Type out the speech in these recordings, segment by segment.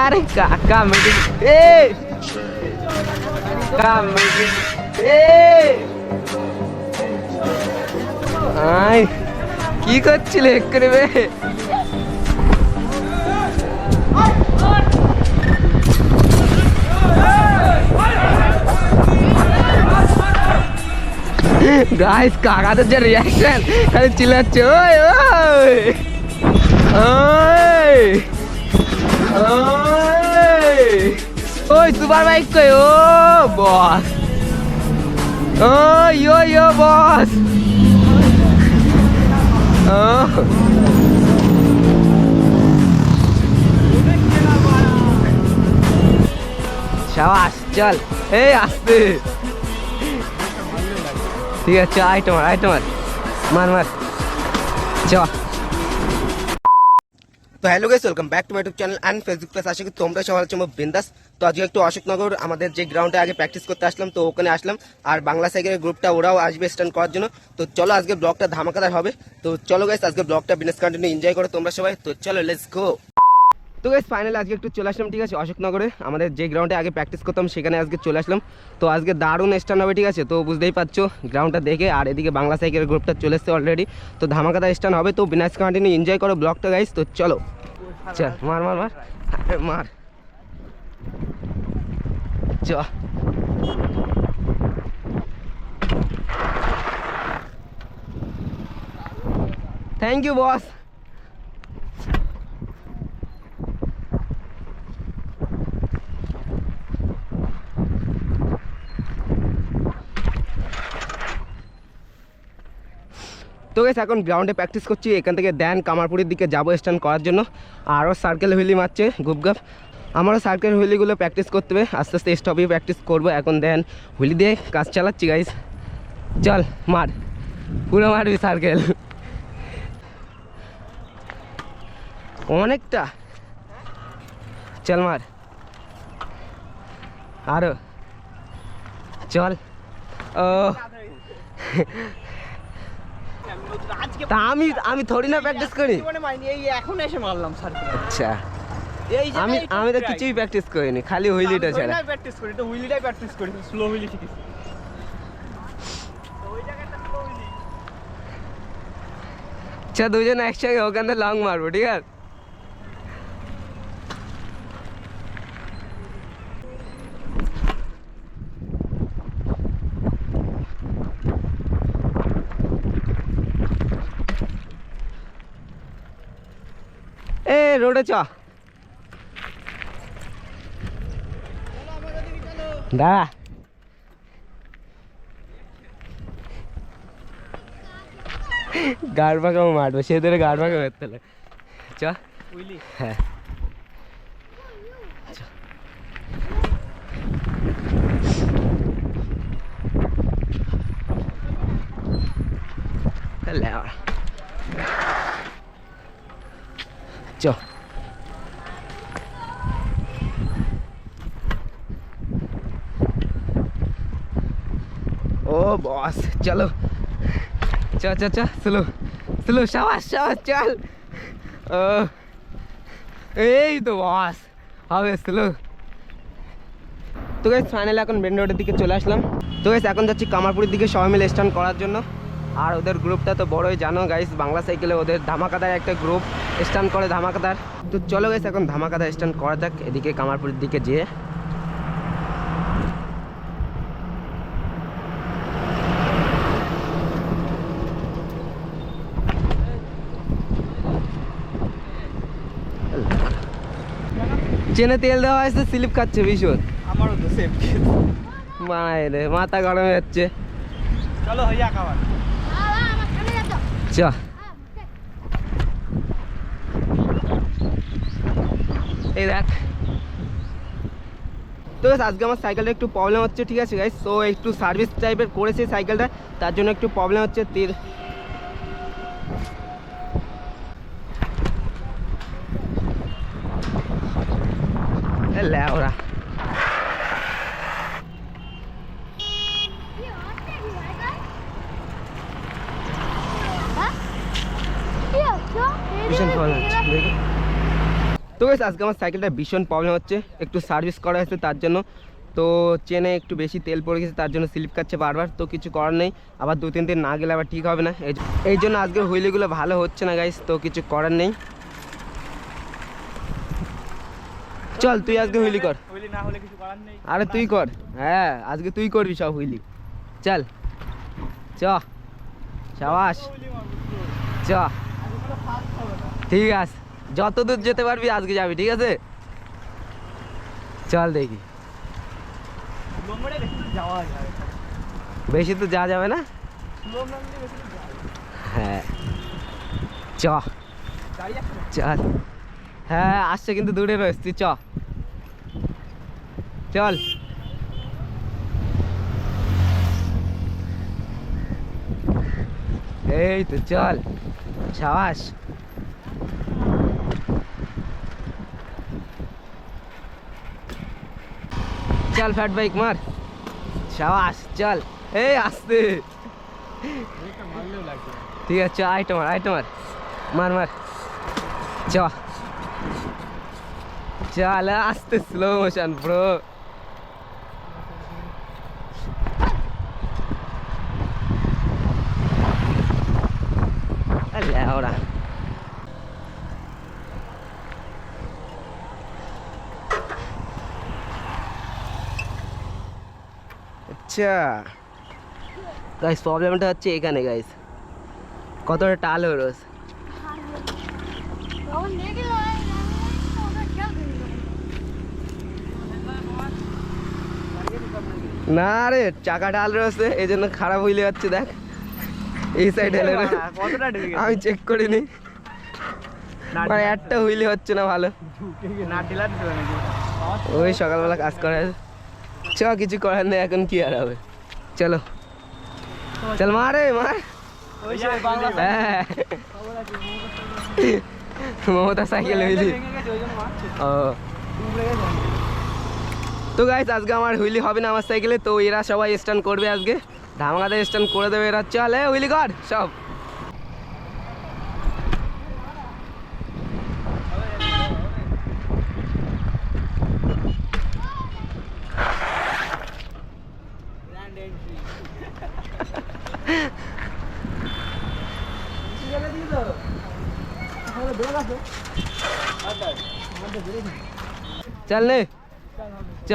আরে কাকা মেডি এ কাকা মেডি এ আই কি করছিলে এক্ষুনি বে গাইস কাকাদের যে রিয়াকশন খালি চিল্লাচ্ছে ওই ওই ওই ওই ওই সুপার বাইক কই ও বস ওই ইয়ো বস ও শাবাশ চল এই আস্তে ঠিক আছে আইটেমার মার চ তো hello guys welcome back to my YouTube channel and Facebook page. আশা করি তোমরা সবাই হচ্ছে বিন্দাস। তো আজকে একটু অশোকনগর আমাদের যে গ্রাউন্ডে আগে প্র্যাকটিস করতে আসলাম, তো ওখানে আসলাম আর বাংলা সাইকেলের গ্রুপটা ওরাও আসবে স্ট্যান্ড করার জন্য। তো চলো আজকে ব্লগটা ধামাকাদার হবে। তো চলো গাইস আজকে ব্লগটা বিজনেস কন্টিনিউ এনজয় করো তোমরা সবাই। তো চলো লেটস গো। তো গাইস ফাইনালি আজকে একটু চলে আসলাম, ঠিক আছে, অশোকনগরে আমাদের যে গ্রাউন্ডে আগে প্র্যাকটিস করতাম সেখানে আজকে চলে আসলাম। তো আজকে দারুণ স্ট্যান্ড হবে, ঠিক আছে। তো বুঝতেই পারছো গ্রাউন্ডটা দেখে, আর এদিকে বাংলা সাইকেলের গ্রুপটা চলে এসছে অলরেডি। তো ধামাকাদার স্ট্যান্ড হবে, তো বিজনেস কন্টিনিউ এনজয় করো ব্লগটা গাইস। তো চলো চল মার চ থ্যাংক ইউ বস। তো গেছে এখন গ্রাউন্ডে প্র্যাকটিস করছি, এখান থেকে দেন কামারপুরের দিকে যাবো স্ট্যান্ড করার জন্য। আরও সার্কেল হুইলি মারছে গুপগাপ, আমারও সার্কেল হুইলিগুলো প্র্যাকটিস করতে হবে, আস্তে আস্তে স্টপে প্র্যাকটিস করবো। এখন দেন হুইলি দিয়ে কাজ চালাচ্ছি গাইস। চল মার, পুরো মারবি সার্কেল অনেকটা, চল মার আরো চল। ও তা আমি থোড়ি না প্র্যাকটিস করি, এখন এসে মারলাম স্যার। আচ্ছা আমি তো কিছুই প্র্যাকটিস করিনি, খালি হুইলিটা ছাড়া প্র্যাকটিস করি, তো হুইলিটাই প্র্যাকটিস করি, স্লো হুইলি শিখেছি। আচ্ছা দুজন একসঙ্গে ওখানে লং মারবো, ঠিক আছে। এ রোডে চ দাঁড়া, গাড় পাকাও মারবো, সে ধরে গাড় পাকা মারতে হলে চ। হ্যাঁ চ ও বস চলো চ স্লো সাবাস চল। ও এই তো বস হবে স্লো। তো গাইস ফাইনালি এখন মেন রোডের দিকে চলে আসলাম। তো গাইস এখন যাচ্ছি কামারপুরের দিকে সবাই মিলে স্ট্যান্ড করার জন্য। আর ওদের গ্রুপটা তো বড়ই জানো গাইস, বাংলা সাইকেলে ওদের ধামাকাদার একটা গ্রুপ স্ট্যান্ড করে ধামাকাদার। তো চলো গাইস এখন ধামাকাদার স্ট্যান্ড করা যাক এদিকে কামারপুরের দিকে যেয়ে। চেনে তেল দেওয়া হয়েছে, স্লিপ খাচ্ছে ভীষণ। আমারও তো সেম। মায়ের মাথা গরম হচ্ছে। চলো হইয়া খাবার চ এই দেখ। তো আজকে আমার সাইকেলটা একটু প্রবলেম হচ্ছে, ঠিক আছে গাইস। তো একটু সার্ভিস টাইপের করেছে সাইকেলটা, তার জন্য একটু প্রবলেম হচ্ছে। তীর ওরা ভীষণ প্রবলেম হচ্ছে। তো guys, আজকে আমার সাইকেলটা ভীষণ প্রবলেম হচ্ছে, একটু সার্ভিস করা হয়েছে তার জন্য। তো চেনে একটু বেশি তেল পড়ে গেছে, তার জন্য স্লিপ খাচ্ছে বারবার। তো কিছু করার নেই, আবার 2-3 দিন না গেলে আবার ঠিক হবে না। এই জন্য আজকের হুইলিগুলো ভালো হচ্ছে না গাইস, তো কিছু করার নেই। চল তুই আজকে হুইলি কর। হুইলি না হলে কিছু করার নেই। আরে তুই কর, হ্যাঁ আজকে তুই করবি সব হুইলি। চল চ, সাবাস চ, ঠিক আছে যত দূর যেতে পারবি আজকে যাবি, ঠিক আছে চল দেখি। নম্বরে বেশি দূর যাওয়া যায়, বেশি তো যাওয়া যাবে না, স্লো নামলে বেশি দূর যায়। হ্যাঁ চ গাড়ি যাচ্ছে? চল, হ্যাঁ আসছে কিন্তু দূরে রয়েছে, তুই চ চল। এই তো চল, সাবাস। চল ফ্যাট বাইক মার, সাবাস চল। এই আসতে, মারলেও লাগবে। ঠিক আছে চ, আইটো মার, আইটো মার, মার মার চ, চল আসতে, স্লো মোশন ব্রো। লেওড়া, আচ্ছা গাইস প্রবলেমটা হচ্ছে এখানে গাইস, কতটা টাল হয়ে রয়েছে। না রে চাকা ডাল রয়েছে, এই জন্য খারাপ হইলে যাচ্ছে। দেখ এই সাইড হেলে কতটা ঢুকে গেছে? আমি চেক করিনি, মানে একটা হুইলি হচ্ছে না ভালো। না ঢিলা দিতে হবে নাকি? ওই সকালবেলা কাজ করে চ, কিছু করার নেই, এখন কি আর হবে। চলো চল মারে মার, ওই যে বাংলা হ্যাঁ মমতা সাইকেল হুইলি। ভেঙে গেছে ওই জন্য মারছে। ও ডুবে গেছে। তো গাইস আজকে আমার হুইলি হবে না আমার সাইকেলে, তো এরা সবাই স্ট্যান্ড করবে আজকে, ধামাকাতে স্ট্যান্ড করে দেবে এরা। চল হুইলি কর সব। Grand entry. চল নে চ,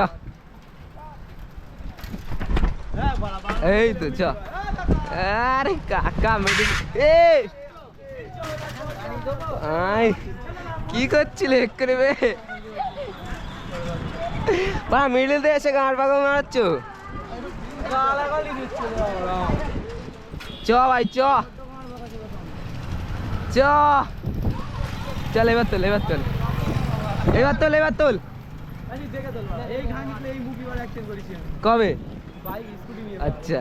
এই তো চ। আরে কাকা মেডি, আই কি করছিলে করে বে, বা মিডিল দিয়ে এসে গাঁড় পাগল মারাচ্ছ। চ ভাই চ চ, চল এবার তোল, এবার তোল, এবার তোল, এবার তোল। এই গান এই মুভি ওর অ্যাকশন করেছে, কবে? বাইক স্কুটি নিয়ে। আচ্ছা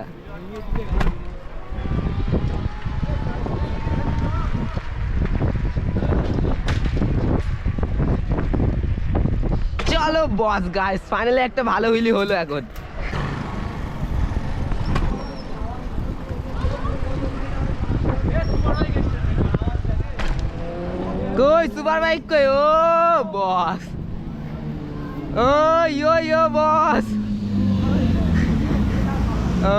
চলো বস গাইস, ফাইনালি একটা ভালো হুইলি হলো এখন। কই সুপার বাইক কই? ও বস, ও ইয়ো বস, ও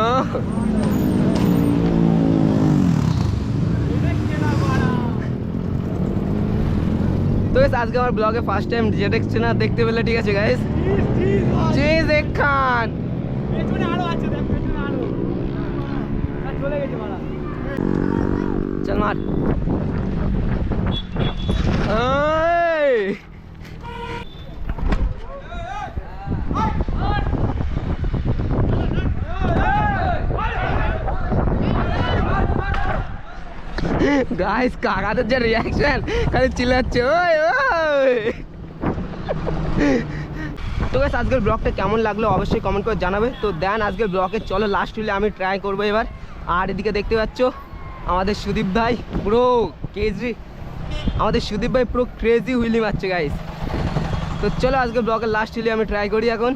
তো guys, আজকে আমার ব্লগে ফার্স্ট টাইম জেডএক্স চেনার দেখতে পেলে, ঠিক আছে গাইস, জেড খান। পেছনে আরো আছে, দেখ পেছনে আরো চলে গেছে মারা। চল মার, এই গাইস কাকাদের যে রিয়াকশন, খালি চিল্লাচ্ছে ওই ওই। তো গাইস আজকের ব্লগটা কেমন লাগলো অবশ্যই কমেন্ট করে জানাবে। তো দেন আজকের ব্লগে চলো লাস্ট হলে আমি ট্রাই করবো এবার। আর এদিকে দেখতে পাচ্ছ আমাদের সুদীপ ভাই পুরো কেজি, আমাদের সুদীপ ভাই পুরো ক্রেজি হুইলি মারছে গাইস। তো চলো আজকে ব্লগের লাস্ট হলে আমি ট্রাই করি এখন।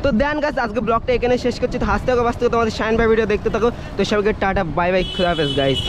তো তো দেন গাছ আজকে ব্লগটা এখানে শেষ করছি। তো হাসতে থাকো বাঁচতে থাকো, তোমাদের শাইন ভাই ভিডিও দেখতে থাকো। তো সবাইকে টাটা বাই বাই, খুদা হাফেজ গাইস।